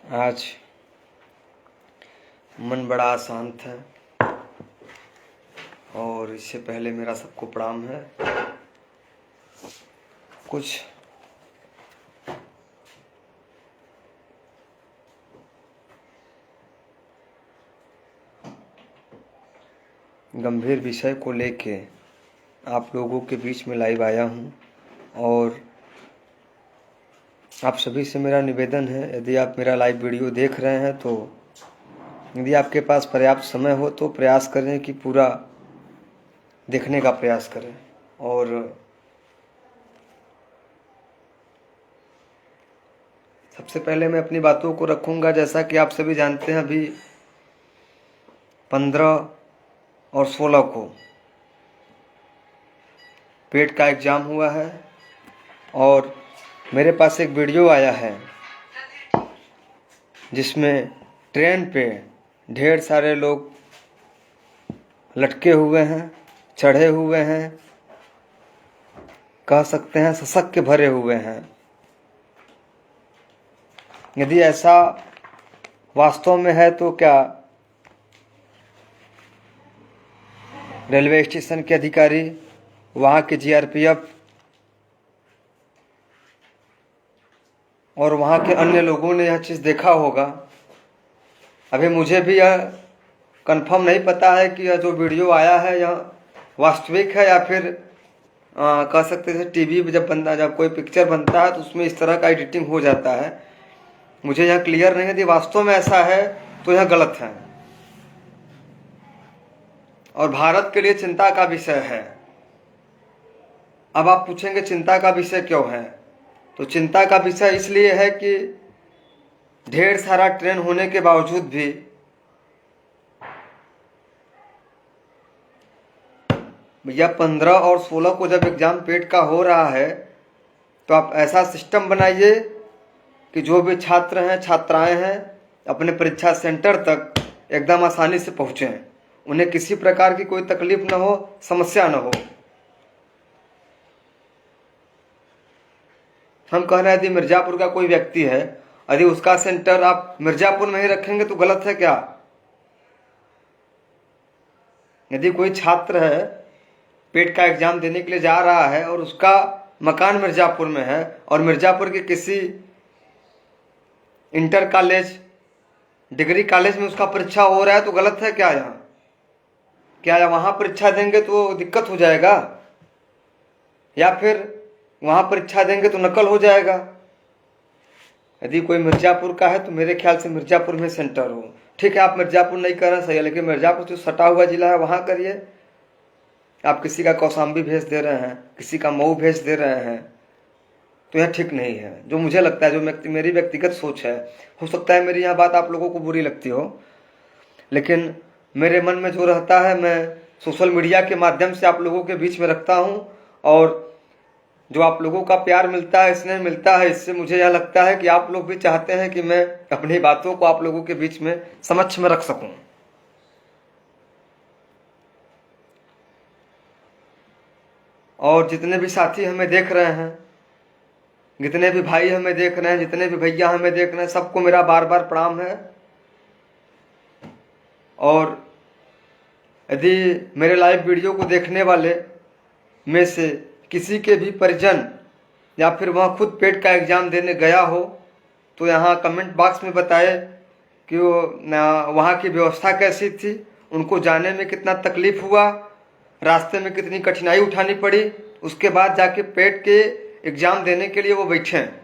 आज मन बड़ा अशांत है और इससे पहले मेरा सबको प्रणाम है। कुछ गंभीर विषय को लेके आप लोगों के बीच में लाइव आया हूँ और आप सभी से मेरा निवेदन है, यदि आप मेरा लाइव वीडियो देख रहे हैं तो यदि आपके पास पर्याप्त समय हो तो प्रयास करें कि पूरा देखने का प्रयास करें। और सबसे पहले मैं अपनी बातों को रखूंगा, जैसा कि आप सभी जानते हैं अभी 15 और 16 को पेट का एग्ज़ाम हुआ है और मेरे पास एक वीडियो आया है जिसमें ट्रेन पे ढेर सारे लोग लटके हुए हैं, चढ़े हुए हैं, कह सकते हैं सशक के भरे हुए हैं। यदि ऐसा वास्तव में है तो क्या रेलवे स्टेशन के अधिकारी, वहाँ के जीआरपीएफ और वहाँ के अन्य लोगों ने यह चीज़ देखा होगा। अभी मुझे भी यह कंफर्म नहीं पता है कि यह जो वीडियो आया है यह वास्तविक है या फिर कह सकते हैं टीवी पे जब कोई पिक्चर बनता है तो उसमें इस तरह का एडिटिंग हो जाता है। मुझे यह क्लियर नहीं है यदि वास्तव में ऐसा है तो यह गलत है और भारत के लिए चिंता का विषय है। अब आप पूछेंगे चिंता का विषय क्यों है, तो चिंता का विषय इसलिए है कि ढेर सारा ट्रेन होने के बावजूद भी भैया 15 और 16 को जब एग्ज़ाम पेट का हो रहा है तो आप ऐसा सिस्टम बनाइए कि जो भी छात्र हैं, छात्राएं हैं, अपने परीक्षा सेंटर तक एकदम आसानी से पहुँचें, उन्हें किसी प्रकार की कोई तकलीफ न हो, समस्या न हो। हम कह रहे हैं यदि मिर्ज़ापुर का कोई व्यक्ति है, यदि उसका सेंटर आप मिर्ज़ापुर में ही रखेंगे तो गलत है क्या? यदि कोई छात्र है, पेट का एग्ज़ाम देने के लिए जा रहा है और उसका मकान मिर्ज़ापुर में है और मिर्ज़ापुर के किसी इंटर कॉलेज, डिग्री कॉलेज में उसका परीक्षा हो रहा है तो गलत है क्या? यहाँ क्या वहाँ परीक्षा देंगे तो दिक्कत हो जाएगा या फिर वहाँ परीक्षा देंगे तो नकल हो जाएगा? यदि कोई मिर्ज़ापुर का है तो मेरे ख्याल से मिर्ज़ापुर में सेंटर हो। ठीक है, आप मिर्ज़ापुर नहीं कर रहे सही है, लेकिन मिर्ज़ापुर जो सटा हुआ जिला है वहाँ करिए। आप किसी का कौशाम्बी भेज दे रहे हैं, किसी का मऊ भेज दे रहे हैं, तो यह ठीक नहीं है। जो मुझे लगता है, जो मेरी व्यक्तिगत सोच है, हो सकता है मेरी यह बात आप लोगों को बुरी लगती हो, लेकिन मेरे मन में जो रहता है मैं सोशल मीडिया के माध्यम से आप लोगों के बीच में रखता हूँ और जो आप लोगों का प्यार मिलता है, स्नेह मिलता है, इससे मुझे यह लगता है कि आप लोग भी चाहते हैं कि मैं अपनी बातों को आप लोगों के बीच में समक्ष में रख सकूं। और जितने भी साथी हमें देख रहे हैं, जितने भी भाई हमें देख रहे हैं, जितने भी भैया हमें देख रहे हैं, सबको मेरा बार बार प्रणाम है। और यदि मेरे लाइव वीडियो को देखने वाले में से किसी के भी परिजन या फिर वह खुद पेट का एग्ज़ाम देने गया हो तो यहाँ कमेंट बॉक्स में बताए कि वो वहाँ की व्यवस्था कैसी थी, उनको जाने में कितना तकलीफ़ हुआ, रास्ते में कितनी कठिनाई उठानी पड़ी, उसके बाद जाके पेट के एग्ज़ाम देने के लिए वो बैठे हैं।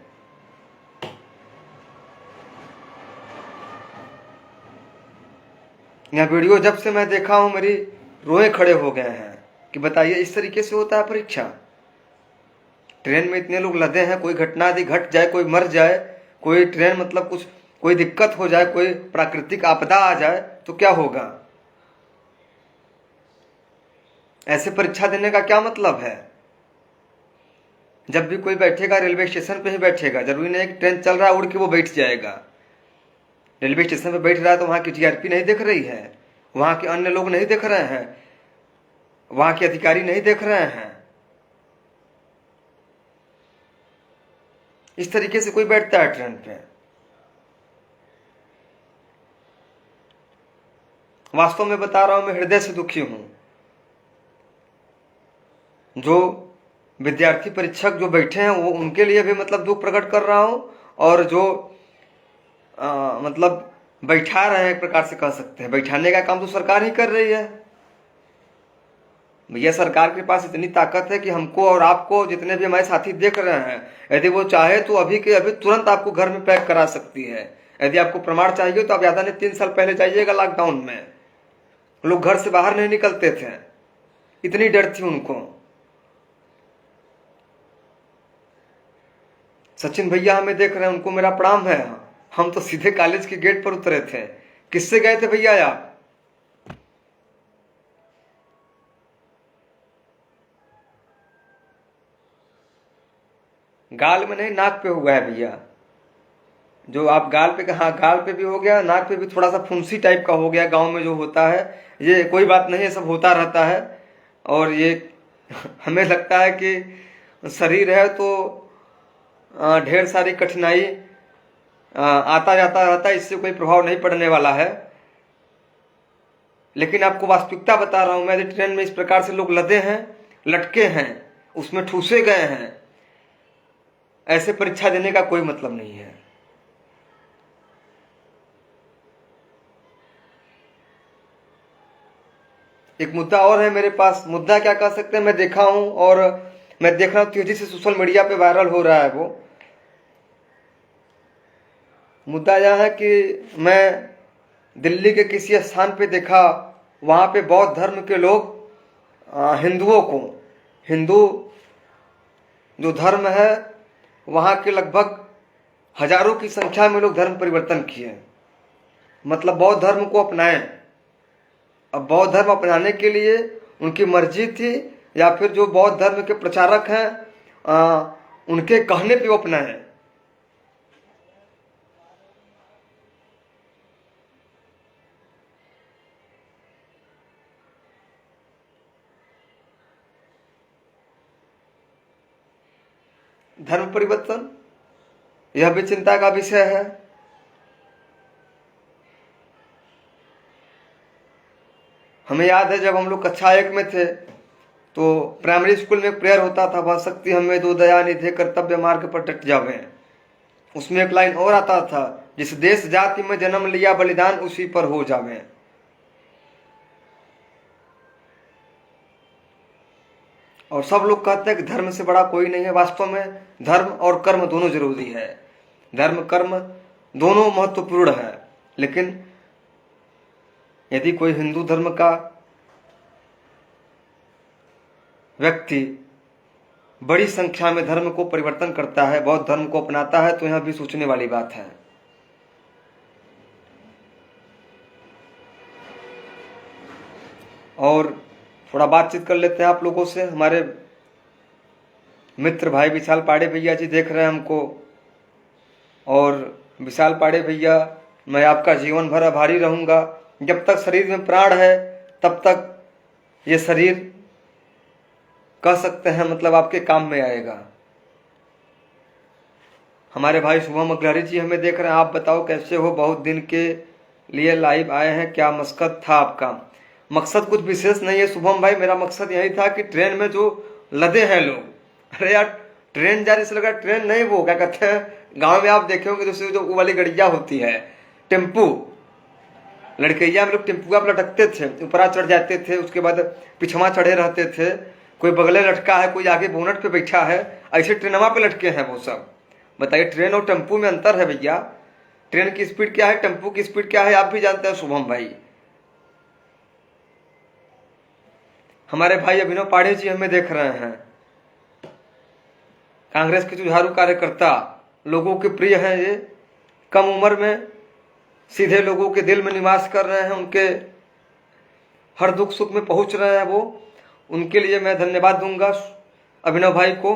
यह वीडियो जब से मैं देखा हूँ मेरी रोए खड़े हो गए हैं कि बताइए इस तरीके से होता है परीक्षा? ट्रेन में इतने लोग लदे हैं, कोई घटना यदि घट जाए, कोई मर जाए, कोई ट्रेन मतलब कुछ कोई दिक्कत हो जाए, कोई प्राकृतिक आपदा आ जाए तो क्या होगा? ऐसे परीक्षा देने का क्या मतलब है? जब भी कोई बैठेगा रेलवे स्टेशन पे ही बैठेगा, जरूरी नहीं है कि ट्रेन चल रहा है उड़ के वो बैठ जाएगा। रेलवे स्टेशन पे बैठ रहा है तो वहाँ की जीआरपी नहीं देख रही है, वहाँ के अन्य लोग नहीं देख रहे हैं, वहाँ के अधिकारी नहीं देख रहे हैं। इस तरीके से कोई बैठता है ट्रेन पे? वास्तव में बता रहा हूं, मैं हृदय से दुखी हूं। जो विद्यार्थी परीक्षक जो बैठे हैं वो उनके लिए भी मतलब दुख प्रकट कर रहा हूं, और जो मतलब बैठा रहे हैं, एक प्रकार से कह सकते हैं, बैठाने का काम तो सरकार ही कर रही है। भैया सरकार के पास इतनी ताकत है कि हमको और आपको, जितने भी हमारे साथी देख रहे हैं, यदि वो चाहे तो अभी के अभी तुरंत आपको घर में पैक करा सकती है। यदि आपको प्रमाण चाहिए तो आप ज्यादा नहीं 3 साल पहले जाइएगा। लॉकडाउन में लोग घर से बाहर नहीं निकलते थे, इतनी डर थी उनको। सचिन भैया हमें देख रहे हैं, उनको मेरा प्रणाम है। हम तो सीधे कॉलेज के गेट पर उतरे थे। किससे गए थे भैया आप? गाल में नहीं, नाक पे हुआ है भैया। जो आप गाल पे, हाँ गाल पे भी हो गया, नाक पे भी थोड़ा सा फुंसी टाइप का हो गया। गांव में जो होता है, ये कोई बात नहीं है, सब होता रहता है। और ये हमें लगता है कि शरीर है तो ढेर सारी कठिनाई आता जाता रहता है, इससे कोई प्रभाव नहीं पड़ने वाला है। लेकिन आपको वास्तविकता बता रहा हूं मैं, यदि ट्रेन में इस प्रकार से लोग लदे हैं, लटके हैं, उसमें ठूसे गए हैं, ऐसे परीक्षा देने का कोई मतलब नहीं है। एक मुद्दा और है मेरे पास। मुद्दा क्या कह सकते हैं, मैं देखा हूं और मैं देख रहा हूं तेजी से सोशल मीडिया पे वायरल हो रहा है। वो मुद्दा यह है कि मैं दिल्ली के किसी स्थान पे देखा, वहां पे बौद्ध धर्म के लोग हिंदुओं को, हिंदू जो धर्म है वहां के लगभग हजारों की संख्या में लोग धर्म परिवर्तन किए, मतलब बौद्ध धर्म को अपनाए। अब बौद्ध धर्म अपनाने के लिए उनकी मर्जी थी, या फिर जो बौद्ध धर्म के प्रचारक हैं उनके कहने पे वो अपनाए। धर्म परिवर्तन यह भी चिंता का विषय है। हमें याद है जब हम लोग कक्षा 1 में थे तो प्राइमरी स्कूल में प्रेयर होता था, वह शक्ति हमें दो दया निधे कर्तव्य मार्ग पर डट जावे। उसमें एक लाइन और आता था, जिस देश जाति में जन्म लिया बलिदान उसी पर हो जावे। और सब लोग कहते हैं कि धर्म से बड़ा कोई नहीं है। वास्तव में धर्म और कर्म दोनों जरूरी है, धर्म कर्म दोनों महत्वपूर्ण है। लेकिन यदि कोई हिंदू धर्म का व्यक्ति बड़ी संख्या में धर्म को परिवर्तन करता है, बौद्ध धर्म को अपनाता है, तो यह भी सोचने वाली बात है। और थोड़ा बातचीत कर लेते हैं आप लोगों से। हमारे मित्र भाई विशाल पाड़े भैया जी देख रहे हैं हमको। और विशाल पाड़े भैया, मैं आपका जीवन भर आभारी रहूंगा। जब तक शरीर में प्राण है तब तक ये शरीर कह सकते हैं मतलब आपके काम में आएगा। हमारे भाई शुभम अग्रहरी जी हमें देख रहे हैं। आप बताओ कैसे हो, बहुत दिन के लिए लाइव आए हैं, क्या मकसद था आपका? मकसद कुछ विशेष नहीं है शुभम भाई, मेरा मकसद यही था कि ट्रेन में जो लदे हैं लोग, अरे यार ट्रेन जा रही, इसलिए लगा ट्रेन नहीं, वो क्या कहते हैं, गांव में आप देखे होंगे जैसे जो वो वाली गड़िया होती है, टेम्पू, लड़कैया में लोग टेम्पुआ पर लटकते थे, ऊपरा चढ़ जाते थे, उसके बाद पिछवा चढ़े रहते थे, कोई बगले लटका है, कोई आगे बोनट पे बैठा है, ऐसे ट्रेनवा पे लटके हैं वो सब। बताइए ट्रेन और टेम्पू में अंतर है भैया। ट्रेन की स्पीड क्या है, टेम्पू की स्पीड क्या है, आप भी जानते हैं शुभम भाई। हमारे भाई अभिनव पाढ़े जी हमें देख रहे हैं, कांग्रेस के जुझारू कार्यकर्ता, लोगों के प्रिय हैं ये। कम उम्र में सीधे लोगों के दिल में निवास कर रहे हैं, उनके हर दुख सुख में पहुंच रहे हैं वो। उनके लिए मैं धन्यवाद दूंगा अभिनव भाई को।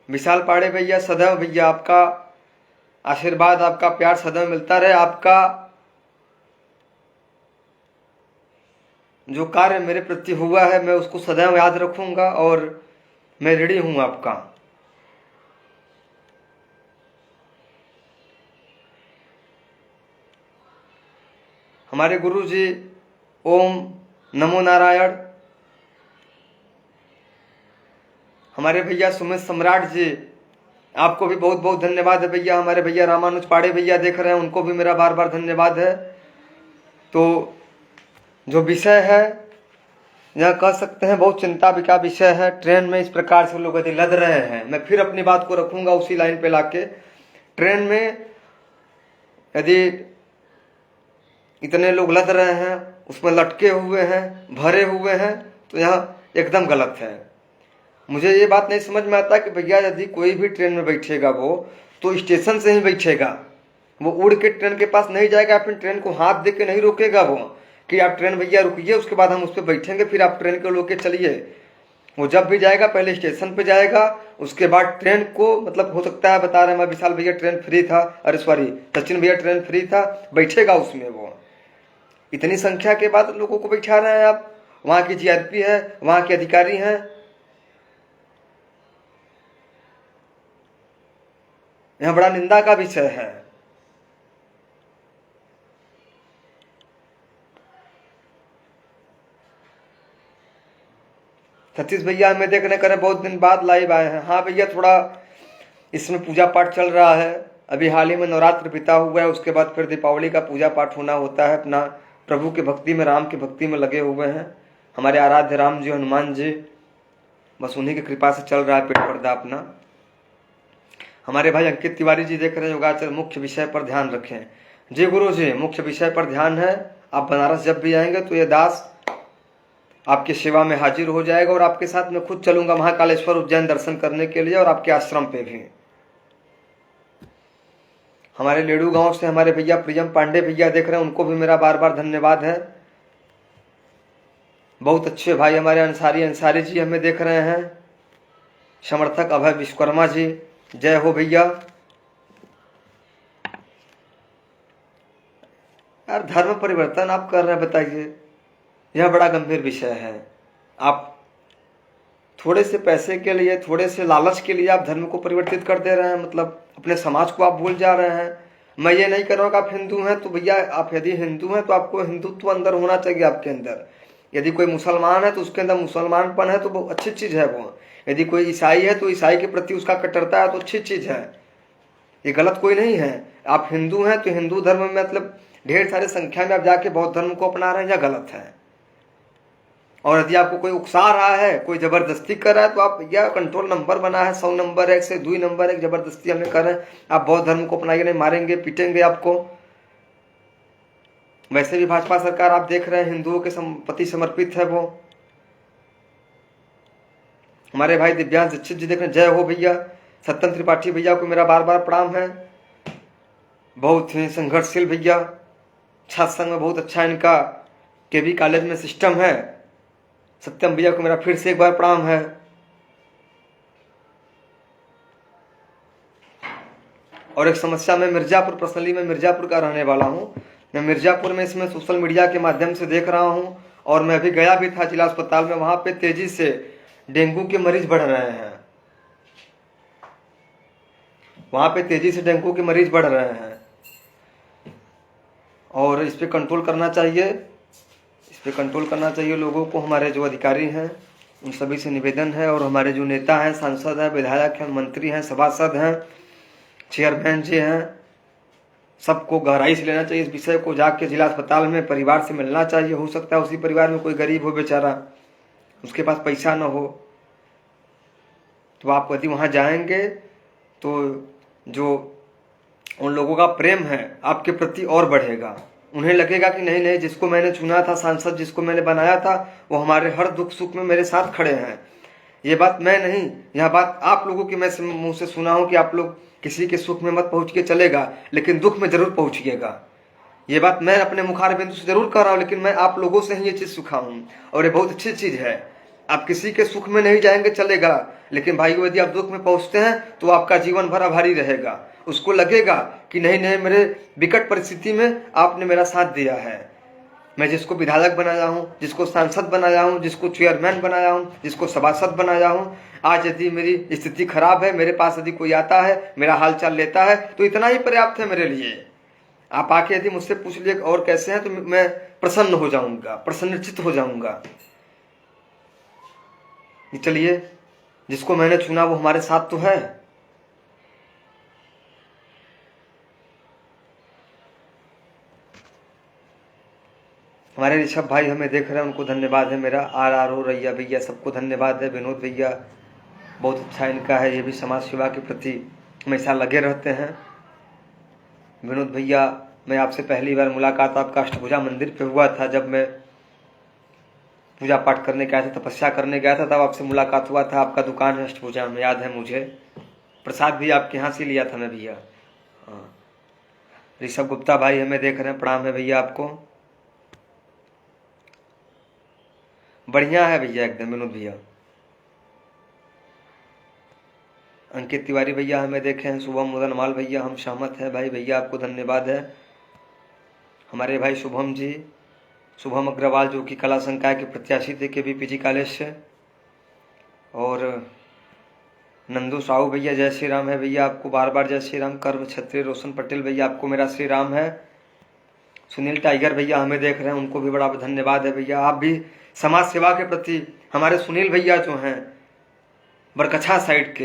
विशाल पाड़े भैया, सदैव भैया आपका आशीर्वाद, आपका प्यार सदैव मिलता रहे। आपका जो कार्य मेरे प्रति हुआ है मैं उसको सदैव याद रखूंगा और मैं ऋणी हूं आपका। हमारे गुरु जी ओम नमो नारायण, हमारे भैया सुमित सम्राट जी, आपको भी बहुत बहुत धन्यवाद है भैया। हमारे भैया रामानुज पाड़े भैया देख रहे हैं, उनको भी मेरा बार बार धन्यवाद है। तो जो विषय है यह कह सकते हैं बहुत चिंता का विषय है। ट्रेन में इस प्रकार से लोग यदि लद रहे हैं, मैं फिर अपनी बात को रखूंगा उसी लाइन पे लाके, ट्रेन में यदि इतने लोग लद रहे हैं, उसमें लटके हुए हैं, भरे हुए हैं, तो यह एकदम गलत है। मुझे ये बात नहीं समझ में आता कि भैया यदि कोई भी ट्रेन में बैठेगा वो तो स्टेशन से ही बैठेगा, वो उड़ के ट्रेन के पास नहीं जाएगा, फिर ट्रेन को हाथ दे के नहीं रोकेगा वो कि आप ट्रेन भैया रुकिए, उसके बाद हम उस पर बैठेंगे, फिर आप ट्रेन को रोके चलिए। वो जब भी जाएगा पहले स्टेशन पे जाएगा, उसके बाद ट्रेन को, मतलब हो सकता है बता रहे हैं विशाल भैया ट्रेन फ्री था, अरे सॉरी सचिन भैया ट्रेन फ्री था, बैठेगा उसमें। वो इतनी संख्या के बाद लोगों को बैठा रहे हैं आप, वहाँ की जीआरपी है, वहाँ के अधिकारी हैं। यह बड़ा निंदा का विषय है। सतीश भैया हमें देखने करे बहुत दिन बाद लाइव आए हैं। हाँ भैया, थोड़ा इसमें पूजा पाठ चल रहा है, अभी हाल ही में नवरात्र बीता हुआ है, उसके बाद फिर दीपावली का पूजा पाठ होना होता है। अपना प्रभु की भक्ति में, राम की भक्ति में लगे हुए हैं हमारे आराध्य राम जी, हनुमान जी, बस उन्हीं की कृपा से चल रहा है पेट पर्दा अपना। हमारे भाई अंकित तिवारी जी देख रहे हैं, योगाचर मुख्य विषय पर ध्यान रखें। जी गुरु जी, मुख्य विषय पर ध्यान है। आप बनारस जब भी आएंगे तो ये दास आपकी सेवा में हाजिर हो जाएगा, और आपके साथ मैं खुद चलूंगा महाकालेश्वर उज्जैन दर्शन करने के लिए, और आपके आश्रम पे भी। हमारे लेडू गांव से हमारे भैया प्रियम पांडे भैया देख रहे हैं, उनको भी मेरा बार बार धन्यवाद है। बहुत अच्छे भाई हमारे अंसारी जी हमें देख रहे हैं। समर्थक अभय विश्वकर्मा जी, जय हो भैया। यार धर्म परिवर्तन आप कर रहे हैं, बताइए, यह बड़ा गंभीर विषय है। आप थोड़े से पैसे के लिए, थोड़े से लालच के लिए आप धर्म को परिवर्तित कर दे रहे हैं, मतलब अपने समाज को आप भूल जा रहे हैं। मैं ये नहीं कह रहा हूँ कि आप हिंदू हैं तो भैया, आप यदि हिंदू हैं तो आपको हिंदुत्व अंदर होना चाहिए आपके अंदर। यदि कोई मुसलमान है तो उसके अंदर मुसलमानपन है तो वो अच्छी चीज़ है वो। यदि कोई ईसाई है तो ईसाई के प्रति उसका कट्टरता है तो अच्छी चीज़ है, ये गलत कोई नहीं है। आप हिंदू हैं तो हिंदू धर्म में मतलब ढेर सारे संख्या में आप जाके बौद्ध धर्म को अपना रहे हैं, यह गलत है। और यदि आपको कोई उकसा रहा है, कोई जबरदस्ती कर रहा है, तो आप, यह कंट्रोल नंबर बना है 100 नंबर 1 से 2 नंबर 1, जबरदस्ती हमें कर रहे हैं। आप बौद्ध धर्म को अपनाइए, नहीं मारेंगे पीटेंगे आपको। वैसे भी भाजपा सरकार आप देख रहे हैं हिंदुओं के प्रति समर्पित है वो। हमारे भाई दिव्यांश दीक्षित जी देख रहे हैं, जय हो भैया। सत्यन त्रिपाठी भैया को मेरा बार बार प्रणाम है, बहुत ही संघर्षशील भैया। छात्र संघ में बहुत अच्छा इनका केवी कॉलेज में सिस्टम है। सत्यम भैया को मेरा फिर से एक बार प्रणाम है। और एक समस्या, मैं मिर्जापुर, पर्सनली मैं मिर्जापुर का रहने वाला हूँ। मैं मिर्जापुर में इसमें सोशल मीडिया के माध्यम से देख रहा हूँ, और मैं अभी गया भी था जिला अस्पताल में, वहाँ पे तेजी से डेंगू के मरीज बढ़ रहे हैं। वहाँ पे तेजी से डेंगू के मरीज बढ़ रहे हैं, और इस पर कंट्रोल करना चाहिए, इस पर कंट्रोल करना चाहिए लोगों को। हमारे जो अधिकारी हैं उन सभी से निवेदन है, और हमारे जो नेता हैं, सांसद हैं, विधायक हैं, मंत्री हैं, सभासद हैं, चेयरमैन जी हैं, सबको गहराई से लेना चाहिए इस विषय को। जाके जिला अस्पताल में परिवार से मिलना चाहिए। हो सकता है उसी परिवार में कोई गरीब हो बेचारा, उसके पास पैसा न हो, तो आप यदि वहाँ जाएंगे तो जो उन लोगों का प्रेम है आपके प्रति और बढ़ेगा। उन्हें लगेगा कि नहीं नहीं, जिसको मैंने चुना था सांसद, जिसको मैंने बनाया था, वो हमारे हर दुख सुख में मेरे साथ खड़े हैं। ये बात मैं नहीं, यह बात आप लोगों की मैं मुंह से सुना हूँ कि आप लोग किसी के सुख में मत पहुँच के चलेगा, लेकिन दुख में जरूर पहुँचिएगा। ये बात मैं अपने मुखार बिंदु से जरूर कर रहा हूँ, लेकिन मैं आप लोगों से ही ये चीज़ सीखा हूँ, और ये बहुत अच्छी चीज़ है। आप किसी के सुख में नहीं जाएंगे चलेगा, लेकिन भाइयों यदि आप दुख में पहुँचते हैं तो आपका जीवन भर आभारी रहेगा। उसको लगेगा कि नहीं नहीं, मेरे विकट परिस्थिति में आपने मेरा साथ दिया है। मैं जिसको विधायक बनाया हूँ, जिसको सांसद बनाया हूँ, जिसको चेयरमैन बनाया हूँ, जिसको सभासद बनाया हूँ, आज यदि मेरी स्थिति खराब है, मेरे पास यदि कोई आता है, मेरा हाल चाल लेता है, तो इतना ही पर्याप्त है मेरे लिए। आप आके यदि मुझसे पूछ लिए और कैसे हैं तो मैं प्रसन्न हो जाऊंगा, प्रसन्नचित्त हो जाऊंगा। चलिए, जिसको मैंने चुना वो हमारे साथ तो है। हमारे ऋषभ भाई हमें देख रहे हैं, उनको धन्यवाद है मेरा। RRO रैया भैया, सबको धन्यवाद है। विनोद भैया, बहुत अच्छा इनका है, ये भी समाज सेवा के प्रति हमेशा लगे रहते हैं। विनोद भैया, मैं आपसे पहली बार मुलाकात आपका अष्टभुजा मंदिर पे हुआ था, जब मैं पूजा पाठ करने गया था, तपस्या करने गया था, तब आपसे मुलाकात हुआ था। आपका दुकान है अष्टभुजा में, याद है मुझे। प्रसाद भी आपके यहाँ से लिया था मैं भैया। हाँ, ऋषभ गुप्ता भाई हमें देख रहे हैं, प्रणाम है भैया आपको। बढ़िया है भैया एकदम विनोद भैया। अंकित तिवारी भैया हमें देखे हैं। शुभम मुदन माल भैया, हम सहमत हैं भाई। भैया आपको धन्यवाद है। हमारे भाई शुभम जी, शुभम अग्रवाल, जो कि कला संकाय के प्रत्याशी थे KVPG कॉलेज से। और नंदू साहू भैया, जय श्री राम है भैया आपको, बार बार जय श्री राम। कर्म क्षत्रिय रोशन पटेल भैया, आपको मेरा श्री राम है। सुनील टाइगर भैया हमें देख रहे हैं, उनको भी बड़ा धन्यवाद है भैया। आप भी समाज सेवा के प्रति, हमारे सुनील भैया जो हैं बरकछा साइड के,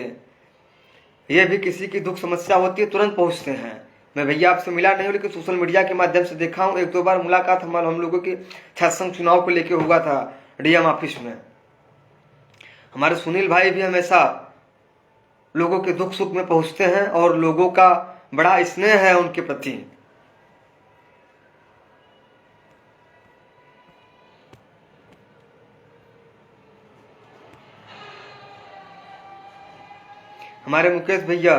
ये भी किसी की दुख समस्या होती है तुरंत पहुंचते हैं। मैं भैया आपसे मिला नहीं हूँ, लेकिन सोशल मीडिया के माध्यम से देखा हूँ। 1-2 बार मुलाकात हम लोगों की छात्र संघ चुनाव को लेकर हुआ था DM ऑफिस में। हमारे सुनील भाई भी हमेशा लोगों के दुख सुख में पहुंचते हैं और लोगों का बड़ा स्नेह है उनके प्रति। हमारे मुकेश भैया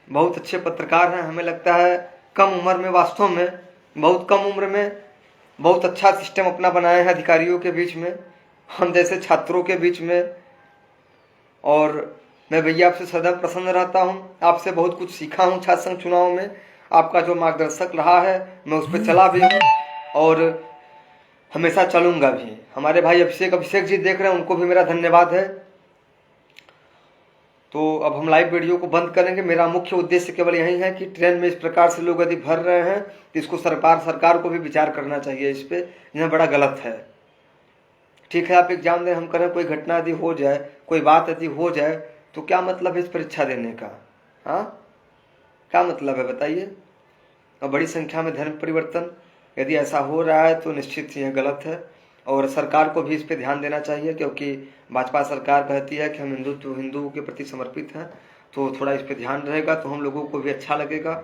बहुत अच्छे पत्रकार हैं। हमें लगता है कम उम्र में, वास्तव में बहुत कम उम्र में बहुत अच्छा सिस्टम अपना बनाए हैं अधिकारियों के बीच में, हम जैसे छात्रों के बीच में। और मैं भैया आपसे सदा प्रसन्न रहता हूँ, आपसे बहुत कुछ सीखा हूँ छात्र संघ चुनाव में। आपका जो मार्गदर्शक रहा है मैं उस पर चला भी हूँ और हमेशा चलूँगा भी। हमारे भाई अभिषेक जी देख रहे हैं, उनको भी मेरा धन्यवाद है। तो अब हम लाइव वीडियो को बंद करेंगे। मेरा मुख्य उद्देश्य केवल यही है कि ट्रेन में इस प्रकार से लोग यदि भर रहे हैं तो इसको सरकार को भी विचार करना चाहिए इस पे, यह बड़ा गलत है। ठीक है, आप एग्जाम दें, हम करें, कोई घटना यदि हो जाए, कोई बात यदि हो जाए, तो क्या मतलब है इस परीक्षा देने का? हाँ, क्या मतलब है बताइए? और बड़ी संख्या में धर्म परिवर्तन यदि ऐसा हो रहा है तो निश्चित यह गलत है और सरकार को भी इस पे ध्यान देना चाहिए, क्योंकि भाजपा सरकार कहती है कि हम हिंदुओं के प्रति समर्पित हैं। तो थोड़ा इस पे ध्यान रहेगा तो हम लोगों को भी अच्छा लगेगा।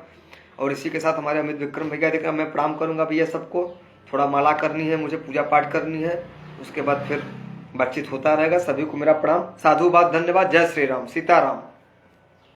और इसी के साथ हमारे अमित विक्रम भैया देखा, मैं प्रणाम करूंगा भैया सबको। थोड़ा माला करनी है, मुझे पूजा पाठ करनी है, उसके बाद फिर बातचीत होता रहेगा। सभी को मेरा प्रणाम, साधुवाद, धन्यवाद, जय श्री राम, सीताराम।